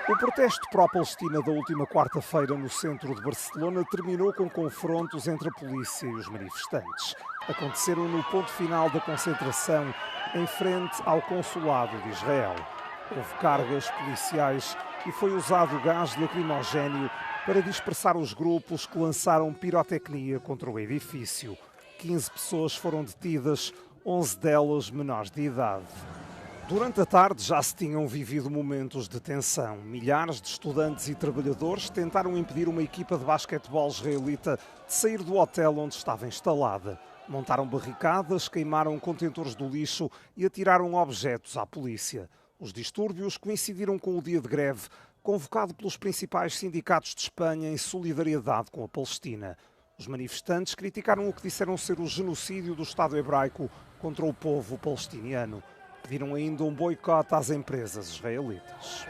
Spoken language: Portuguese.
O protesto pró-Palestina da última quarta-feira no centro de Barcelona terminou com confrontos entre a polícia e os manifestantes. Aconteceram no ponto final da concentração, em frente ao consulado de Israel. Houve cargas policiais e foi usado gás lacrimogéneo para dispersar os grupos que lançaram pirotecnia contra o edifício. 15 pessoas foram detidas, 11 delas menores de idade. Durante a tarde já se tinham vivido momentos de tensão. Milhares de estudantes e trabalhadores tentaram impedir uma equipa de basquetebol israelita de sair do hotel onde estava instalada. Montaram barricadas, queimaram contentores do lixo e atiraram objetos à polícia. Os distúrbios coincidiram com o dia de greve, convocado pelos principais sindicatos de Espanha em solidariedade com a Palestina. Os manifestantes criticaram o que disseram ser o genocídio do Estado hebraico contra o povo palestiniano. Pediram ainda um boicote às empresas israelitas.